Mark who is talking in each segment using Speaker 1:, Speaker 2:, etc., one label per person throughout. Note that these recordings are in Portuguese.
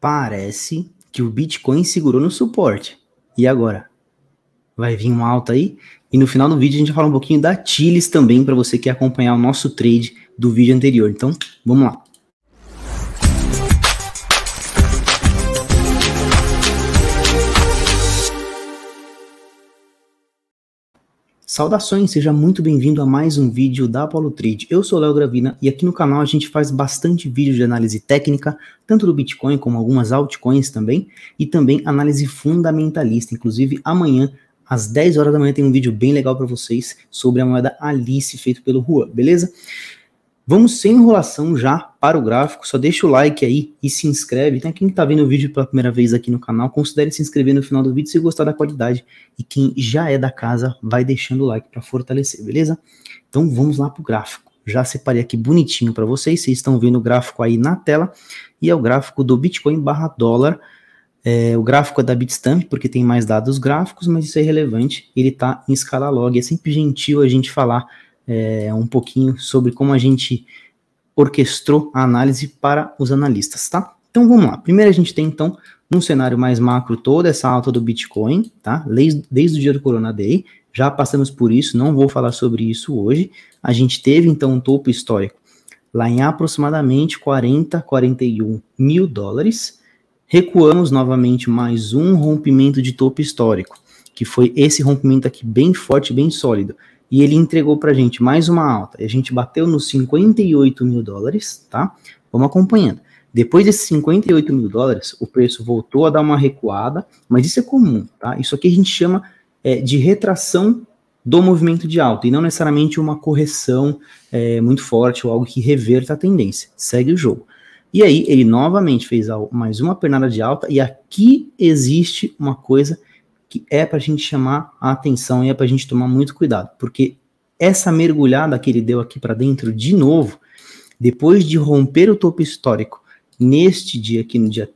Speaker 1: Parece que o Bitcoin segurou no suporte. E agora? Vai vir uma alta aí? E no final do vídeo a gente vai falar um pouquinho da Chilis também, para você que quer acompanhar o nosso trade do vídeo anterior. Então, vamos lá. Saudações, seja muito bem-vindo a mais um vídeo da Apollo Trade. Eu sou o Léo Gravina e aqui no canal a gente faz bastante vídeo de análise técnica, tanto do Bitcoin como algumas altcoins também, e também análise fundamentalista. Inclusive amanhã, às 10 horas da manhã, tem um vídeo bem legal para vocês sobre a moeda Alice, feito pelo Juan, beleza? Vamos sem enrolação já para o gráfico, só deixa o like aí e se inscreve. Então quem está vendo o vídeo pela primeira vez aqui no canal, considere se inscrever no final do vídeo se gostar da qualidade. E quem já é da casa, vai deixando o like para fortalecer, beleza? Então vamos lá para o gráfico. Já separei aqui bonitinho para vocês estão vendo o gráfico aí na tela. E é o gráfico do Bitcoin barra dólar. O gráfico é da Bitstamp, porque tem mais dados gráficos, mas isso é irrelevante. Ele está em escala log, é sempre gentil a gente falar um pouquinho sobre como a gente orquestrou a análise para os analistas, tá? Então vamos lá. Primeiro a gente tem então, num cenário mais macro, toda essa alta do Bitcoin, tá? Desde o dia do Corona Day, já passamos por isso, não vou falar sobre isso hoje. A gente teve então um topo histórico lá em aproximadamente 41 mil dólares. Recuamos novamente mais um rompimento de topo histórico, que foi esse rompimento aqui bem forte, bem sólido. E ele entregou pra gente mais uma alta. E a gente bateu nos 58 mil dólares, tá? Vamos acompanhando. Depois desses 58 mil dólares, o preço voltou a dar uma recuada, mas isso é comum, tá? Isso aqui a gente chama de retração do movimento de alta, e não necessariamente uma correção muito forte ou algo que reverta a tendência. Segue o jogo. E aí, ele novamente fez mais uma pernada de alta, e aqui existe uma coisa que é para a gente chamar a atenção e é para a gente tomar muito cuidado, porque essa mergulhada que ele deu aqui para dentro de novo, depois de romper o topo histórico, neste dia aqui, no dia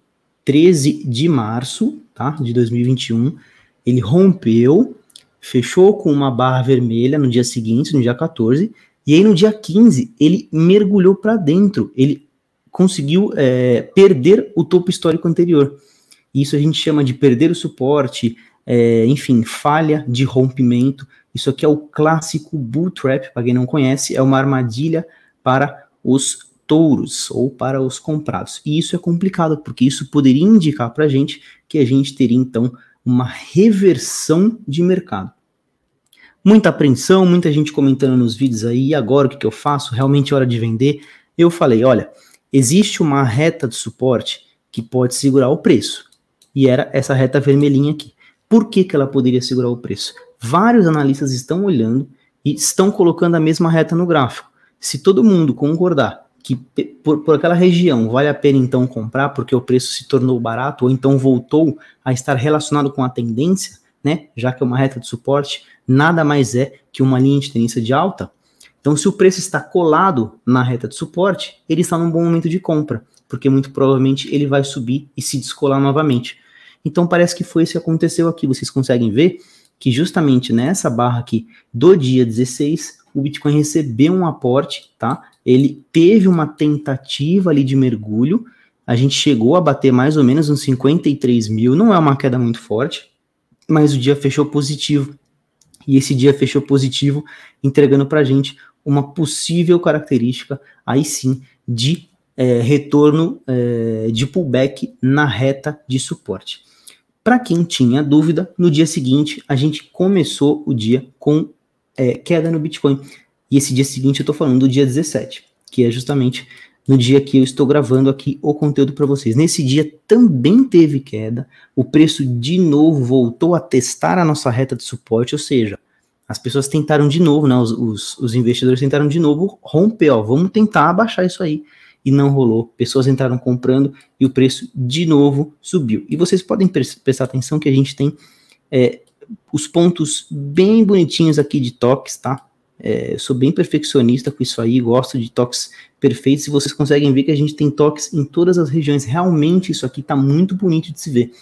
Speaker 1: 13 de março, tá, de 2021, ele rompeu, fechou com uma barra vermelha no dia seguinte, no dia 14, e aí no dia 15 ele mergulhou para dentro, ele conseguiu perder o topo histórico anterior. Isso a gente chama de perder o suporte, enfim, falha de rompimento. Isso aqui é o clássico bull trap, para quem não conhece, é uma armadilha para os touros ou para os comprados. E isso é complicado, porque isso poderia indicar para a gente que a gente teria então uma reversão de mercado. Muita apreensão, muita gente comentando nos vídeos aí, e agora o que eu faço? Realmente é hora de vender? Eu falei, olha, existe uma reta de suporte que pode segurar o preço, e era essa reta vermelhinha aqui. Por que ela poderia segurar o preço? Vários analistas estão olhando e estão colocando a mesma reta no gráfico. Se todo mundo concordar que por aquela região vale a pena então comprar porque o preço se tornou barato ou então voltou a estar relacionado com a tendência, né? Já que é uma reta de suporte, nada mais é que uma linha de tendência de alta. Então, se o preço está colado na reta de suporte, ele está num bom momento de compra, porque muito provavelmente ele vai subir e se descolar novamente. Então parece que foi isso que aconteceu aqui. Vocês conseguem ver que justamente nessa barra aqui do dia 16, o Bitcoin recebeu um aporte, tá? Ele teve uma tentativa ali de mergulho, a gente chegou a bater mais ou menos uns 53 mil, não é uma queda muito forte, mas o dia fechou positivo. E esse dia fechou positivo, entregando pra gente uma possível característica, aí sim, de retorno de pullback na reta de suporte. Para quem tinha dúvida, no dia seguinte a gente começou o dia com queda no Bitcoin. E esse dia seguinte eu estou falando do dia 17, que é justamente no dia que eu estou gravando aqui o conteúdo para vocês. Nesse dia também teve queda, o preço de novo voltou a testar a nossa reta de suporte, ou seja, as pessoas tentaram de novo, né, os investidores tentaram de novo romper, ó, vamos tentar abaixar isso aí. E não rolou, pessoas entraram comprando e o preço de novo subiu. E vocês podem prestar atenção que a gente tem os pontos bem bonitinhos aqui de toques, tá? Eu sou bem perfeccionista com isso aí, gosto de toques perfeitos, e vocês conseguem ver que a gente tem toques em todas as regiões. Realmente isso aqui tá muito bonito de se ver.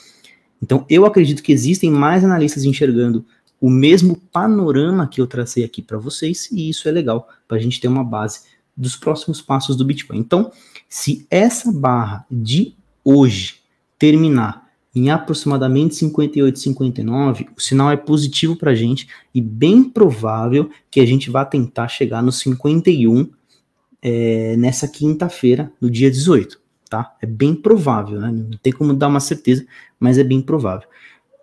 Speaker 1: Então eu acredito que existem mais analistas enxergando o mesmo panorama que eu tracei aqui para vocês, e isso é legal, para a gente ter uma base dos próximos passos do Bitcoin. Então, se essa barra de hoje terminar em aproximadamente 58,59, o sinal é positivo para a gente e bem provável que a gente vá tentar chegar no 51 nessa quinta-feira, no dia 18, tá? É bem provável, né? Não tem como dar uma certeza, mas é bem provável.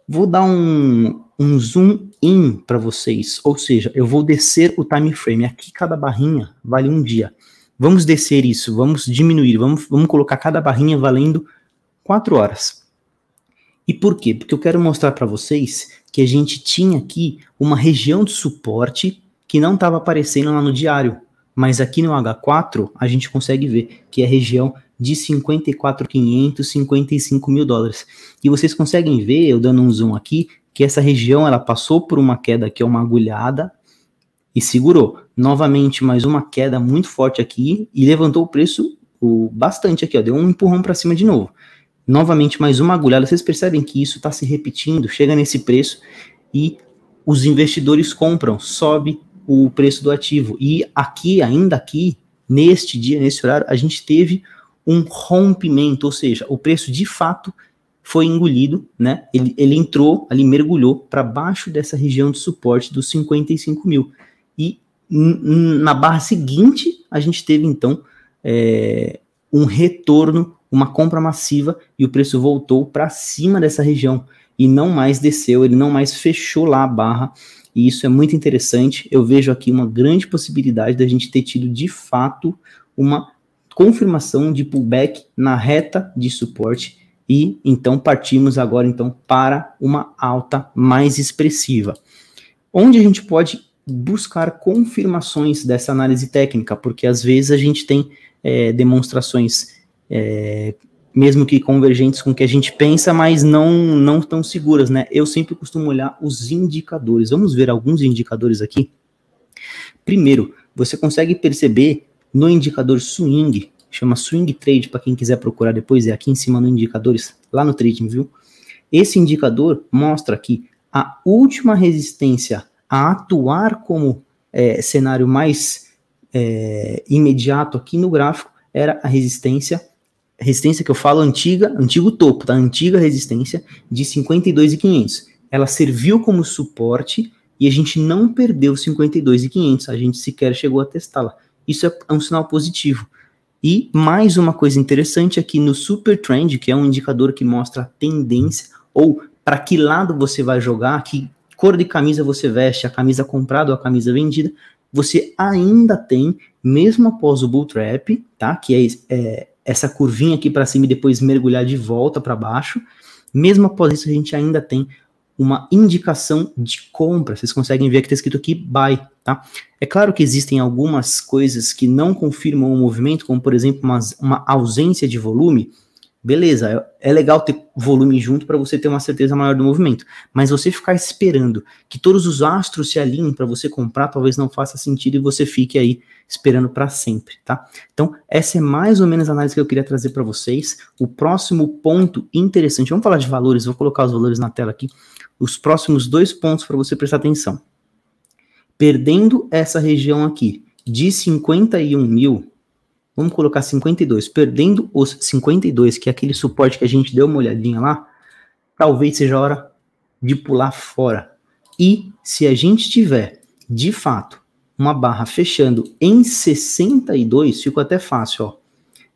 Speaker 1: Vou dar um zoom in para vocês, ou seja, eu vou descer o time frame. Aqui cada barrinha vale um dia. Vamos descer isso, vamos diminuir, vamos colocar cada barrinha valendo 4 horas. E por quê? Porque eu quero mostrar para vocês que a gente tinha aqui uma região de suporte que não estava aparecendo lá no diário, mas aqui no H4 a gente consegue ver que é a região de 54.500, 55 mil dólares. E vocês conseguem ver, eu dando um zoom aqui, que essa região ela passou por uma queda aqui, uma agulhada, e segurou. Novamente, mais uma queda muito forte aqui, e levantou o preço bastante aqui, ó, deu um empurrão para cima de novo. Novamente, mais uma agulhada. Vocês percebem que isso está se repetindo, chega nesse preço, e os investidores compram, sobe o preço do ativo. E aqui, ainda aqui, neste dia, nesse horário, a gente teve um rompimento, ou seja, o preço de fato foi engolido, né? Ele entrou ali, mergulhou para baixo dessa região de suporte dos 55 mil. E na barra seguinte, a gente teve então um retorno, uma compra massiva, e o preço voltou para cima dessa região e não mais desceu, ele não mais fechou lá a barra. E isso é muito interessante. Eu vejo aqui uma grande possibilidade da gente ter tido de fato uma confirmação de pullback na reta de suporte, e então partimos agora então para uma alta mais expressiva. Onde a gente pode buscar confirmações dessa análise técnica, porque às vezes a gente tem demonstrações mesmo que convergentes com o que a gente pensa, mas não tão seguras, né? Eu sempre costumo olhar os indicadores. Vamos ver alguns indicadores aqui. Primeiro, você consegue perceber no indicador swing, chama swing trade, para quem quiser procurar depois, é aqui em cima no indicadores, lá no TradingView. Esse indicador mostra que a última resistência a atuar como cenário mais imediato aqui no gráfico era a resistência que eu falo antigo topo, tá? Antiga resistência de 52.500. Ela serviu como suporte e a gente não perdeu 52.500, a gente sequer chegou a testá-la. Isso é um sinal positivo. E mais uma coisa interessante aqui no Super Trend, que é um indicador que mostra a tendência, ou para que lado você vai jogar, que cor de camisa você veste, a camisa comprada ou a camisa vendida, você ainda tem, mesmo após o Bull Trap, tá? Que é essa curvinha aqui para cima e depois mergulhar de volta para baixo, mesmo após isso a gente ainda tem uma indicação de compra. Vocês conseguem ver que está escrito aqui buy, tá? É claro que existem algumas coisas que não confirmam o movimento, como por exemplo uma ausência de volume. Beleza, é legal ter volume junto para você ter uma certeza maior do movimento, mas você ficar esperando que todos os astros se alinhem para você comprar, talvez não faça sentido e você fique aí esperando para sempre, tá? Então, essa é mais ou menos a análise que eu queria trazer para vocês. O próximo ponto interessante, vamos falar de valores, vou colocar os valores na tela aqui. Os próximos 2 pontos para você prestar atenção. Perdendo essa região aqui de 51 mil, vamos colocar 52, perdendo os 52, que é aquele suporte que a gente deu uma olhadinha lá, talvez seja a hora de pular fora. E se a gente tiver, de fato, uma barra fechando em 62, ficou até fácil, ó.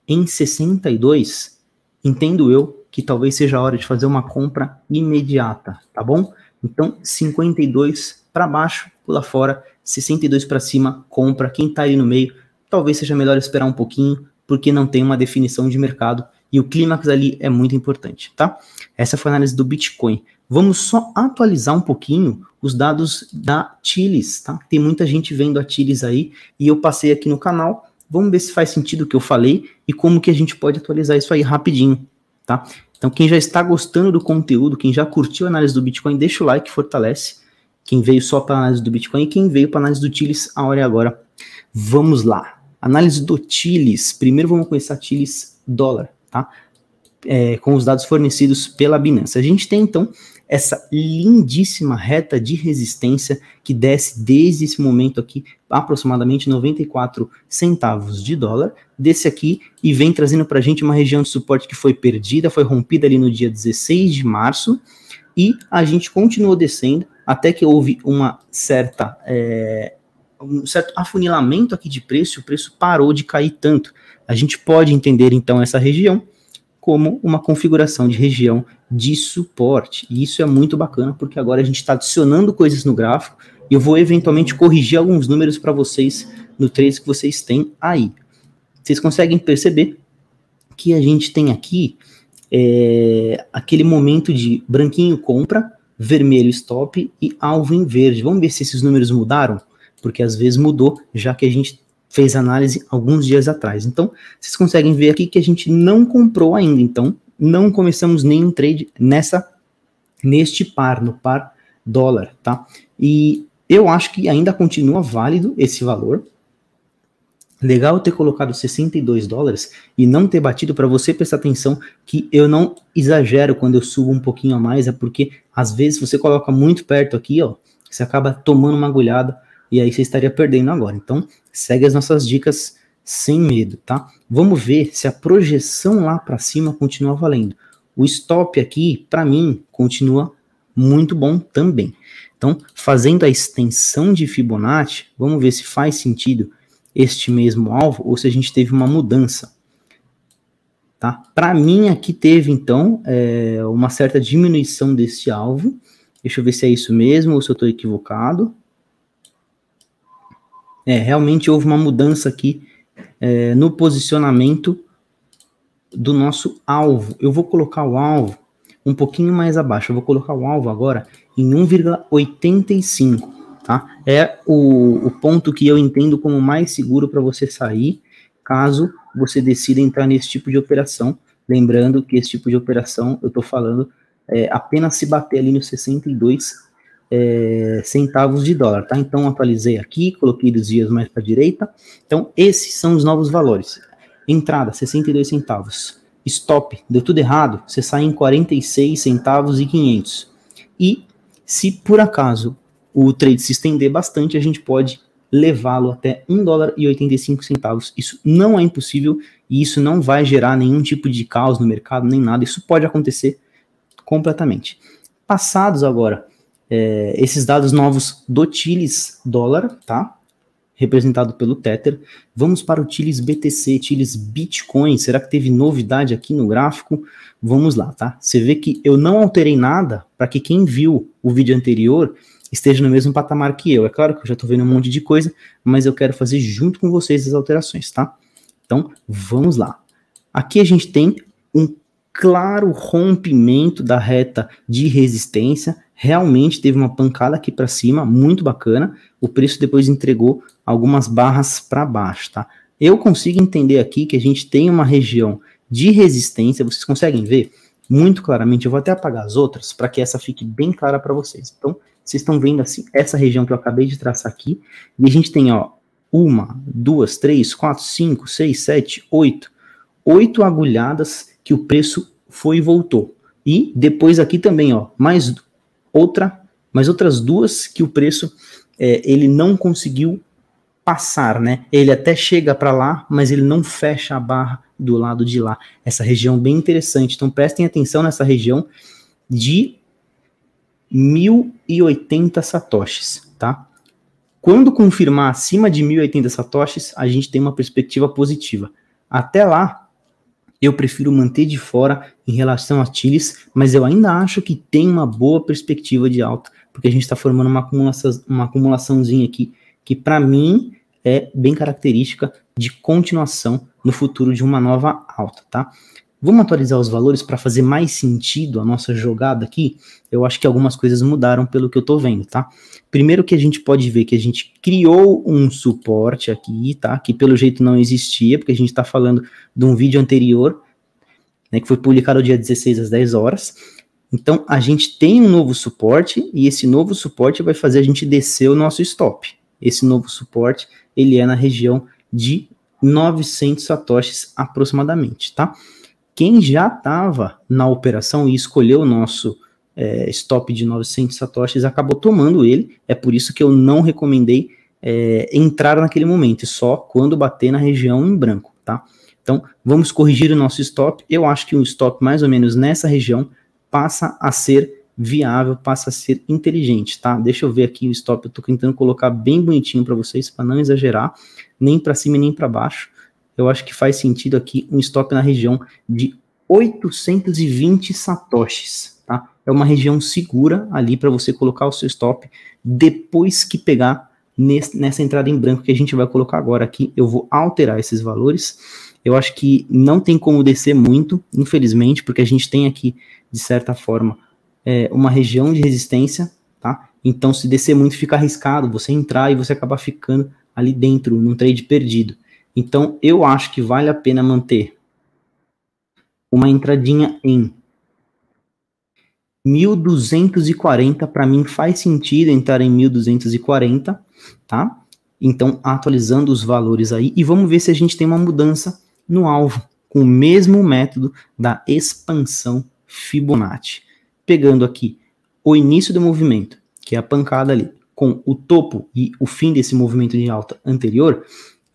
Speaker 1: Em 62, entendo eu que talvez seja a hora de fazer uma compra imediata, tá bom? Então, 52 para baixo, pula fora, 62 para cima, compra. Quem tá aí no meio, talvez seja melhor esperar um pouquinho, porque não tem uma definição de mercado, e o clímax ali é muito importante, tá? Essa foi a análise do Bitcoin. Vamos só atualizar um pouquinho os dados da Chilis, tá? Tem muita gente vendo a Chilis aí, e eu passei aqui no canal. Vamos ver se faz sentido o que eu falei, e como que a gente pode atualizar isso aí rapidinho, tá? Então, quem já está gostando do conteúdo, quem já curtiu a análise do Bitcoin, deixa o like, fortalece. Quem veio só para a análise do Bitcoin e quem veio para a análise do Chilis, a hora é agora. Vamos lá. Análise do Chilis. Primeiro vamos conhecer a Chilis dólar, tá? Com os dados fornecidos pela Binance. A gente tem, então, essa lindíssima reta de resistência que desce desde esse momento aqui, aproximadamente 94 centavos de dólar, desce aqui e vem trazendo para a gente uma região de suporte que foi perdida, foi rompida ali no dia 16 de março, e a gente continuou descendo até que houve um certo afunilamento aqui de preço, o preço parou de cair tanto. A gente pode entender então essa região como uma configuração de região de suporte, e isso é muito bacana, porque agora a gente está adicionando coisas no gráfico, e eu vou eventualmente corrigir alguns números para vocês no trade que vocês têm aí. Vocês conseguem perceber que a gente tem aqui aquele momento de branquinho compra, vermelho stop e alvo em verde. Vamos ver se esses números mudaram, porque às vezes mudou, já que a gente fez análise alguns dias atrás. Então, vocês conseguem ver aqui que a gente não comprou ainda, então não começamos nenhum trade neste par, no par dólar, tá? E eu acho que ainda continua válido esse valor. Legal ter colocado 62 dólares e não ter batido, para você prestar atenção que eu não exagero quando eu subo um pouquinho a mais, é porque às vezes você coloca muito perto aqui, ó, você acaba tomando uma agulhada e aí você estaria perdendo agora. Então, segue as nossas dicas sem medo, tá? Vamos ver se a projeção lá para cima continua valendo. O stop aqui, para mim, continua muito bom também. Então, fazendo a extensão de Fibonacci, vamos ver se faz sentido este mesmo alvo ou se a gente teve uma mudança. Tá? Para mim, aqui teve, então, uma certa diminuição desse alvo. Deixa eu ver se é isso mesmo ou se eu estou equivocado. Realmente houve uma mudança aqui no posicionamento do nosso alvo. Eu vou colocar o alvo um pouquinho mais abaixo. Eu vou colocar o alvo agora em 1,85. Tá? É o ponto que eu entendo como mais seguro para você sair, caso você decida entrar nesse tipo de operação. Lembrando que esse tipo de operação, eu estou falando, apenas se bater ali nos 62 centavos de dólar, tá? Então, atualizei aqui, coloquei os dias mais para a direita. Então, esses são os novos valores. Entrada, 62 centavos. Stop, deu tudo errado, você sai em 46 centavos e 500. E, se por acaso o trade se estender bastante, a gente pode levá-lo até $1,85. Isso não é impossível e isso não vai gerar nenhum tipo de caos no mercado, nem nada. Isso pode acontecer completamente. Passados agora esses dados novos do Chiles dólar, tá? Representado pelo Tether. Vamos para o Chiles BTC, Chiles Bitcoin. Será que teve novidade aqui no gráfico? Vamos lá, tá? Você vê que eu não alterei nada para que quem viu o vídeo anterior esteja no mesmo patamar que eu. É claro que eu já estou vendo um monte de coisa, mas eu quero fazer junto com vocês as alterações, tá? Então, vamos lá. Aqui a gente tem um claro rompimento da reta de resistência. Realmente teve uma pancada aqui para cima, muito bacana. O preço depois entregou algumas barras para baixo, tá? Eu consigo entender aqui que a gente tem uma região de resistência. Vocês conseguem ver muito claramente? Eu vou até apagar as outras para que essa fique bem clara para vocês. Então, vocês estão vendo assim, essa região que eu acabei de traçar aqui, e a gente tem, ó, 1, 2, 3, 4, 5, 6, 7, 8 agulhadas que o preço foi e voltou. E depois aqui também, ó, mais outras duas que o preço ele não conseguiu passar, né? Ele até chega para lá, mas ele não fecha a barra do lado de lá. Essa região bem interessante. Então prestem atenção nessa região de 1080 satoshis, tá? Quando confirmar acima de 1080 satoshis, a gente tem uma perspectiva positiva. Até lá, eu prefiro manter de fora em relação a Chiles, mas eu ainda acho que tem uma boa perspectiva de alta, porque a gente está formando uma acumulaçãozinha aqui, que para mim é bem característica de continuação no futuro de uma nova alta, tá? Vamos atualizar os valores para fazer mais sentido a nossa jogada aqui. Eu acho que algumas coisas mudaram pelo que eu estou vendo, tá? Primeiro que a gente pode ver que a gente criou um suporte aqui, tá? Que pelo jeito não existia, porque a gente está falando de um vídeo anterior, né, que foi publicado no dia 16 às 10 horas. Então, a gente tem um novo suporte e esse novo suporte vai fazer a gente descer o nosso stop. Esse novo suporte, ele é na região de 900 satoshis aproximadamente, tá? Quem já estava na operação e escolheu o nosso stop de 900 satoshis, acabou tomando ele. É por isso que eu não recomendei entrar naquele momento, só quando bater na região em branco, tá? Então, vamos corrigir o nosso stop. Eu acho que um stop mais ou menos nessa região passa a ser viável, passa a ser inteligente, tá? Deixa eu ver aqui o stop, eu tô tentando colocar bem bonitinho para vocês, para não exagerar, nem para cima nem para baixo. Eu acho que faz sentido aqui um stop na região de 820 satoshis, tá? É uma região segura ali para você colocar o seu stop depois que pegar nessa entrada em branco que a gente vai colocar agora aqui. Eu vou alterar esses valores. Eu acho que não tem como descer muito, infelizmente, porque a gente tem aqui, de certa forma, uma região de resistência, tá? Então, se descer muito, fica arriscado você entrar e você acabar ficando ali dentro, num trade perdido. Então, eu acho que vale a pena manter uma entradinha em 1.240, para mim faz sentido entrar em 1.240, tá? Então, atualizando os valores aí, e vamos ver se a gente tem uma mudança no alvo, com o mesmo método da expansão Fibonacci. Pegando aqui o início do movimento, que é a pancada ali, com o topo e o fim desse movimento de alta anterior,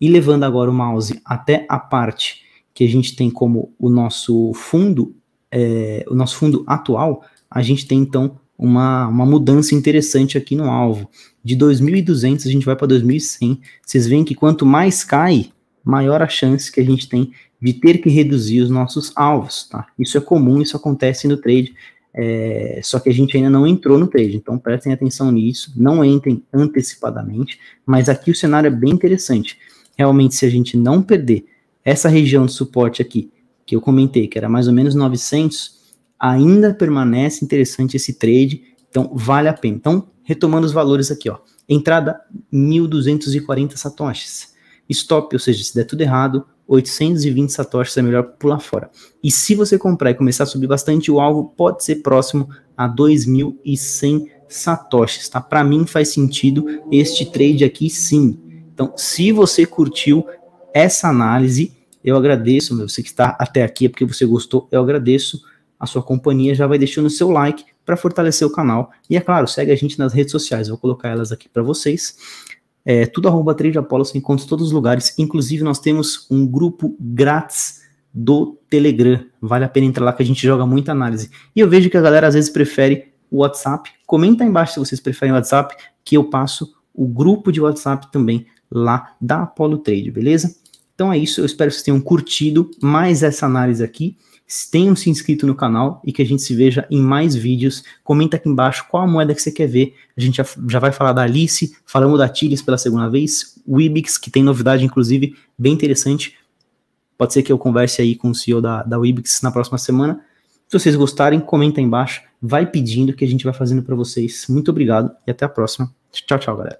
Speaker 1: e levando agora o mouse até a parte que a gente tem como o nosso fundo atual, a gente tem então uma mudança interessante aqui no alvo. De 2.200 a gente vai para 2.100. Vocês veem que quanto mais cai, maior a chance que a gente tem de ter que reduzir os nossos alvos, tá? Isso é comum, isso acontece no trade, só que a gente ainda não entrou no trade, então prestem atenção nisso, não entrem antecipadamente, mas aqui o cenário é bem interessante. Realmente, se a gente não perder essa região de suporte aqui, que eu comentei, que era mais ou menos 900, ainda permanece interessante esse trade, então vale a pena. Então, retomando os valores aqui, ó, entrada 1.240 satoshis, stop, ou seja, se der tudo errado, 820 satoshis é melhor pular fora. E se você comprar e começar a subir bastante, o alvo pode ser próximo a 2.100 satoshis, tá? Para mim faz sentido este trade aqui sim. Então, se você curtiu essa análise, eu agradeço, você que está até aqui é porque você gostou, eu agradeço a sua companhia, já vai deixando o seu like para fortalecer o canal. E é claro, segue a gente nas redes sociais, vou colocar elas aqui para vocês. Tudo @TradeApollo, você encontra em todos os lugares, inclusive nós temos um grupo grátis do Telegram, vale a pena entrar lá que a gente joga muita análise. E eu vejo que a galera às vezes prefere o WhatsApp, comenta aí embaixo se vocês preferem o WhatsApp, que eu passo o grupo de WhatsApp também lá da Apollo Trade, beleza? Então é isso, eu espero que vocês tenham curtido mais essa análise aqui, tenham se inscrito no canal e que a gente se veja em mais vídeos. Comenta aqui embaixo qual a moeda que você quer ver, a gente já vai falar da Alice, falamos da Tilis pela segunda vez, o Wibix, que tem novidade inclusive bem interessante, pode ser que eu converse aí com o CEO da Wibix na próxima semana. Se vocês gostarem, comenta aí embaixo, vai pedindo que a gente vai fazendo para vocês. Muito obrigado e até a próxima. Tchau, tchau, galera.